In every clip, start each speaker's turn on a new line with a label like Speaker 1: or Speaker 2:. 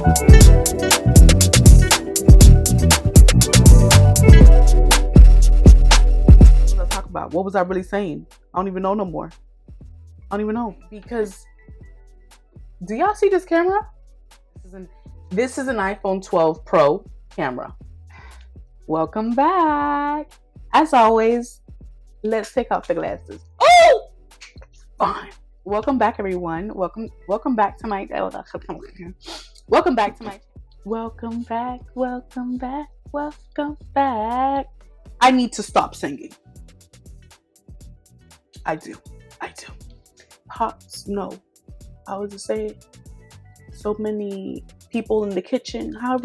Speaker 1: Talk about? What was I really saying? I don't even know no more. I don't even know, because do y'all see this camera? This is an iPhone 12 Pro camera. Welcome back. As always, let's take off the glasses. Oh, fine. Welcome back, everyone. Welcome back to my. Welcome back to my. Welcome back. I need to stop singing. I do. Hot snow. I was just saying, so many people in the kitchen, I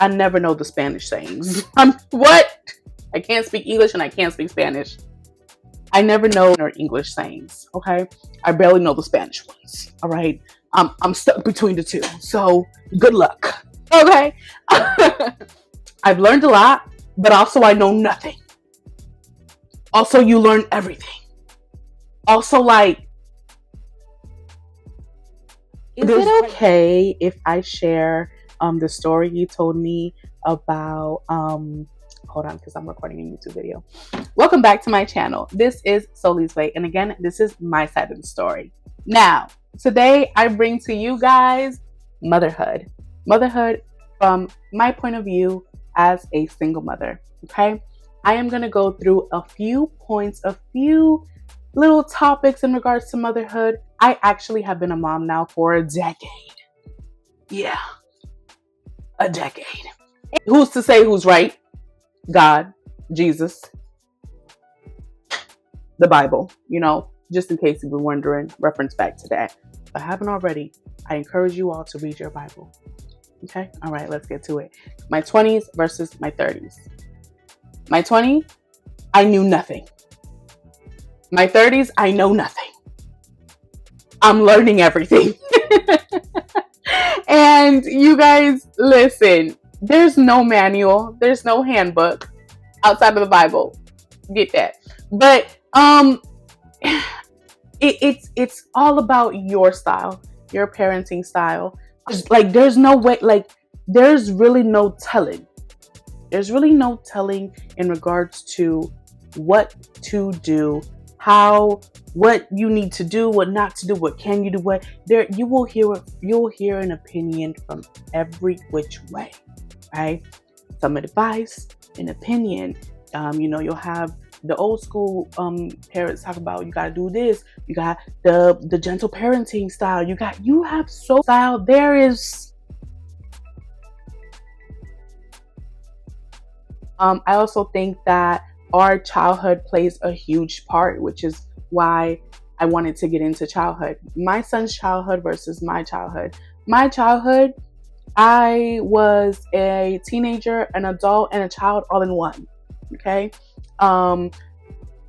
Speaker 1: never know the Spanish sayings. What? I can't speak English and I can't speak Spanish. I never know our English sayings, okay? I barely know the Spanish ones, all right? I'm stuck between the two, so good luck, okay? I've learned a lot, but also I know nothing. Also, you learn everything. Also, like, is it okay if I share the story you told me about, hold on, because I'm recording a YouTube video. Welcome back to my channel. This is Soli's Way, and again, this is my side of the story. Now, today I bring to you guys motherhood. Motherhood from my point of view as a single mother, okay? I am going to go through a few points, a few little topics in regards to motherhood. I actually have been a mom now for a decade. Yeah, a decade. Who's to say who's right? God, Jesus, the Bible, just in case you've been wondering, reference back to that. If I haven't already, I encourage you all to read your Bible. Okay? All right, let's get to it. My 20s versus my 30s. My 20s, I knew nothing. My 30s, I know nothing. I'm learning everything. And you guys, listen, there's no manual, there's no handbook outside of the Bible. Get that. But it's all about your style, your parenting style. There's no way, there's really no telling. There's really no telling in regards to what to do, what you need to do, what not to do, what can you do, you'll hear an opinion from every which way, right? Some advice, an opinion. You'll have the old school parents talk about, you gotta do this, you got the gentle parenting style, you have so style. There is I also think that our childhood plays a huge part, which is why I wanted to get into childhood. My son's childhood versus my childhood. My childhood, I was a teenager, an adult, and a child all in one. Okay?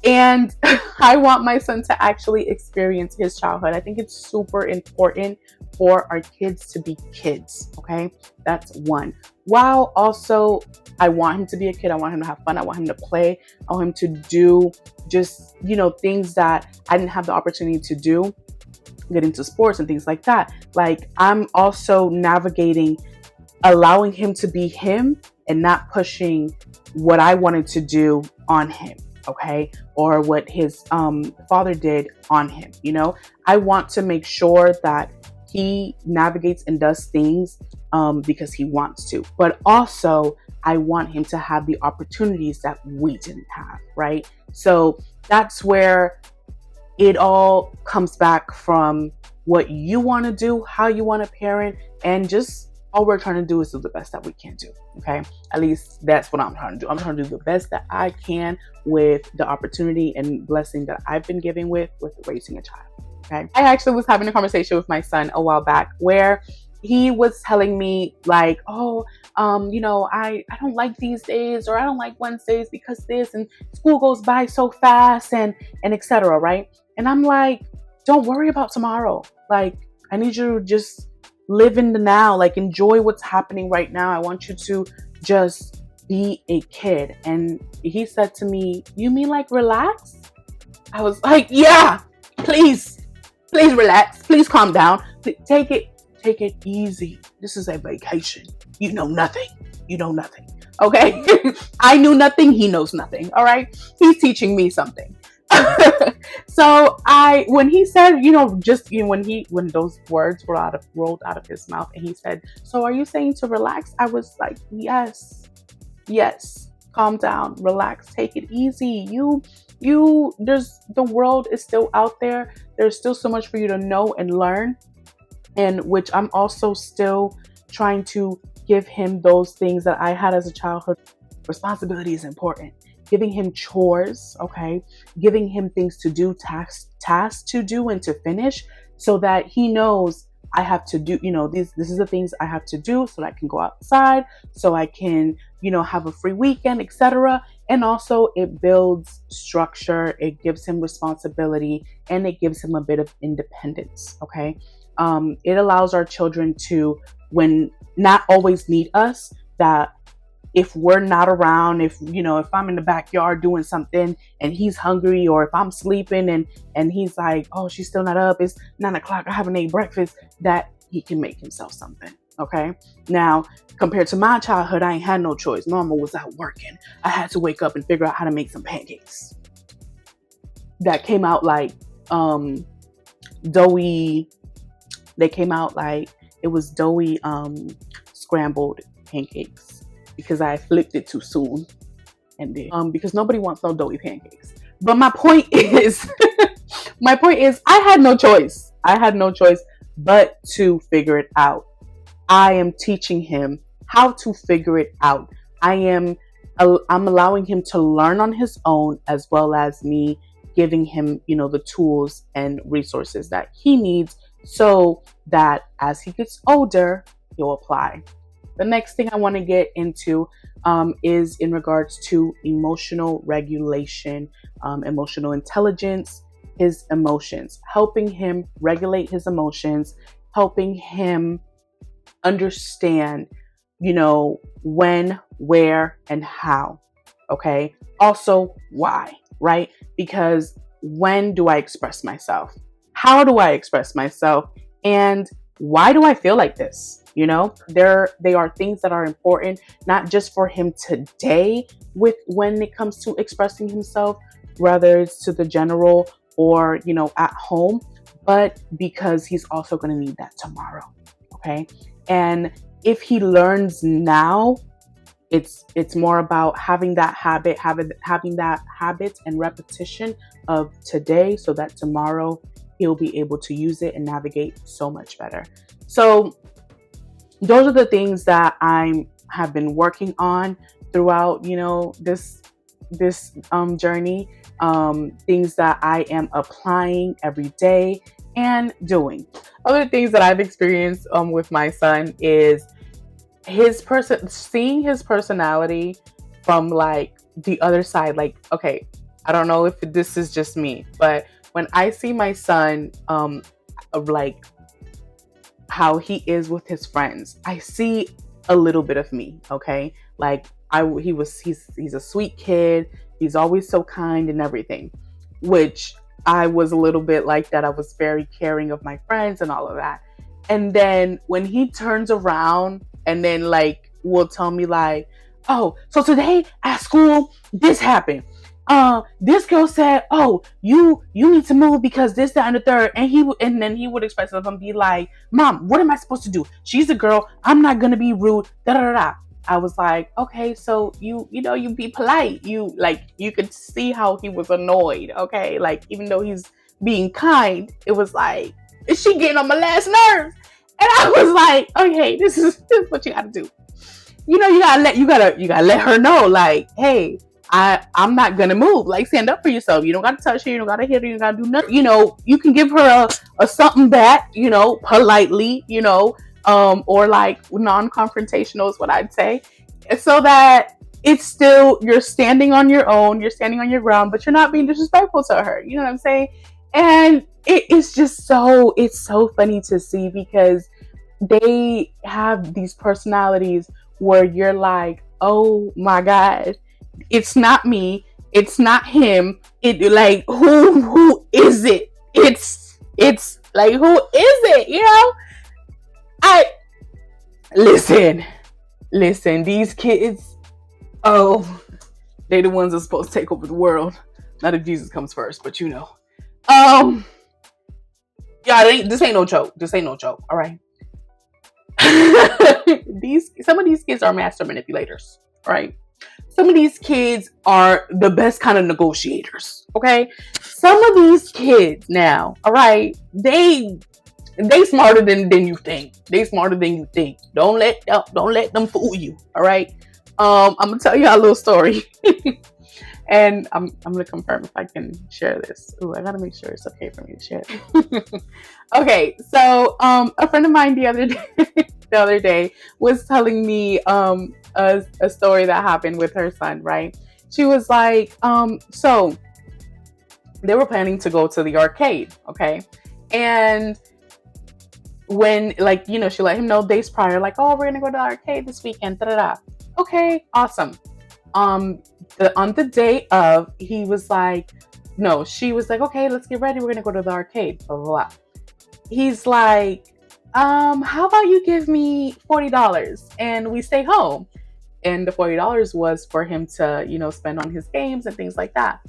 Speaker 1: And I want my son to actually experience his childhood. I think it's super important for our kids to be kids. Okay? That's one. While also, I want him to be a kid. I want him to have fun. I want him to play. I want him to do just, things that I didn't have the opportunity to do, get into sports and things like that. I'm also navigating, allowing him to be him and not pushing what I wanted to do on him, okay? Or what his father did on him, I want to make sure that he navigates and does things because he wants to. But also, I want him to have the opportunities that we didn't have, right? So that's where it all comes back from what you want to do, how you want to parent, and just all we're trying to do is do the best that we can do, okay? At least that's what I'm trying to do. I'm trying to do the best that I can with the opportunity and blessing that I've been given with raising a child, okay? I actually was having a conversation with my son a while back where he was telling me I don't like these days, or I don't like Wednesdays because this, and school goes by so fast and etc., right? And I'm like, don't worry about tomorrow. I need you to just live in the now, enjoy what's happening right now. I want you to just be a kid. And he said to me, you mean relax? I was like, yeah, please relax. Please calm down. Take take it easy. This is a vacation. You know nothing. You know nothing. Okay. I knew nothing. He knows nothing. All right. He's teaching me something. So when he said, when those words were rolled out of his mouth, and he said, "So are you saying to relax?" I was like, yes, calm down, relax, take it easy. The world is still out there. There's still so much for you to know and learn, and which I'm also still trying to give him those things that I had as a childhood. Responsibility is important. Giving him chores, okay? Giving him things to do, tasks to do and to finish, so that he knows I have to do, this is the things I have to do so that I can go outside, so I can, have a free weekend, etc. And also it builds structure, it gives him responsibility, and it gives him a bit of independence, okay? It allows our children to, when not always need us, that if we're not around, if I'm in the backyard doing something and he's hungry, or if I'm sleeping and he's like, "Oh, she's still not up, it's 9 o'clock, I haven't ate breakfast," that he can make himself something. Okay. Now, compared to my childhood, I ain't had no choice. Mama was out working. I had to wake up and figure out how to make some pancakes that came out like doughy. They came out like it was doughy scrambled pancakes, because I flipped it too soon, and then because nobody wants no doughy pancakes. But my point is, I had no choice. I had no choice but to figure it out. I am teaching him how to figure it out. I'm allowing him to learn on his own, as well as me giving him, the tools and resources that he needs, so that as he gets older, he'll apply. The next thing I want to get into is in regards to emotional regulation, emotional intelligence, his emotions, helping him regulate his emotions, helping him understand, when, where, and how. Okay. Also, why, right? Because when do I express myself? How do I express myself? And why do I feel like this? They are things that are important, not just for him today when it comes to expressing himself, whether it's to the general or, at home, but because he's also going to need that tomorrow. Okay. And if he learns now, it's more about having that habit and repetition of today, so that tomorrow he'll be able to use it and navigate so much better. So those are the things that I have been working on throughout, this journey. Things that I am applying every day and doing. Other things that I've experienced with my son is seeing his personality from like the other side. Like, okay, I don't know if this is just me, but when I see my son, of like how he is with his friends, I see a little bit of me. Okay. Like he's a sweet kid. He's always so kind and everything, which I was a little bit like that. I was very caring of my friends and all of that. And then when he turns around and then like will tell me like, "Oh, so today at school, this happened. This girl said, oh, you need to move because this, that, and the third." And then he would express himself and be like, "Mom, what am I supposed to do? She's a girl. I'm not gonna be rude. Da da da." I was like, okay, so you be polite. You could see how he was annoyed. Okay, like even though he's being kind, it was like, is she getting on my last nerve? And I was like, okay, this is what you gotta do. You gotta let her know, like, hey, I'm not gonna move. Like, stand up for yourself. You don't gotta touch her. You don't gotta hit her. You don't gotta do nothing. You can give her a something back. Politely. Or like non-confrontational is what I'd say, so that it's still, you're standing on your own. You're standing on your ground, but you're not being disrespectful to her. You know what I'm saying? And it's so funny to see, because they have these personalities where you're like, oh my God, it's not me, it's not him. It like, who is it? It's like, who is it? I listen, listen. These kids, oh, they the ones that's supposed to take over the world. Not if Jesus comes first, but you know. Um, yeah, this ain't no joke. This ain't no joke. All right. Some of these kids are master manipulators, right? Some of these kids are the best kind of negotiators. Okay, some of these kids now, all right, they smarter than you think. They smarter than you think. Don't let them fool you. All right. I'm gonna tell you a little story, and I'm gonna confirm if I can share this. Ooh, I gotta make sure it's okay for me to share. Okay, so a friend of mine the other day was telling me a story that happened with her son. Right? She was like, so they were planning to go to the arcade. Okay, and when, like, you know, she let him know days prior, like, oh, we're gonna go to the arcade this weekend. Da da da. Okay, awesome. On the day of, he was like, no, she was like, okay, let's get ready. We're gonna go to the arcade. Blah blah blah. He's like, how about you give me $40 and we stay home? And the $40 was for him to, you know, spend on his games and things like that.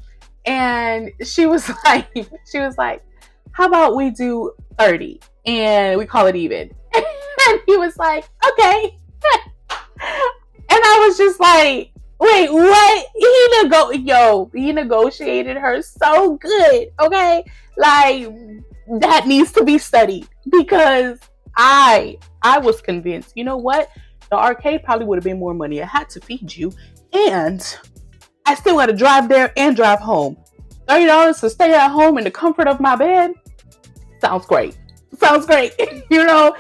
Speaker 1: And she was like, how about we do 30 and we call it even? And he was like, okay. And I was just like, wait, what? He negotiated her so good, okay? Like, that needs to be studied, because I was convinced, you know what? The arcade probably would have been more money. I had to feed you, and I still had to drive there and drive home. $30 to stay at home in the comfort of my bed sounds great. Sounds great, you know,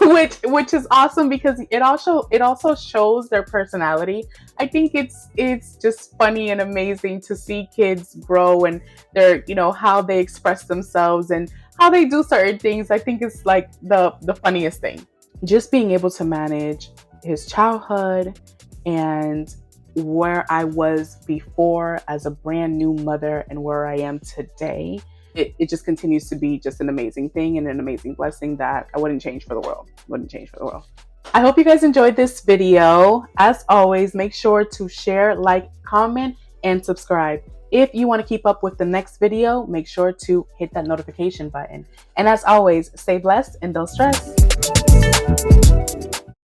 Speaker 1: which is awesome, because it also shows their personality. I think it's just funny and amazing to see kids grow and their, you know, how they express themselves and how they do certain things. I think it's like the funniest thing. Just being able to manage his childhood and where I was before as a brand new mother and where I am today, it just continues to be just an amazing thing and an amazing blessing that I wouldn't change for the world. I hope you guys enjoyed this video. As always, make sure to share, like, comment, and subscribe. If you want to keep up with the next video, make sure to hit that notification button. And as always, stay blessed and don't stress.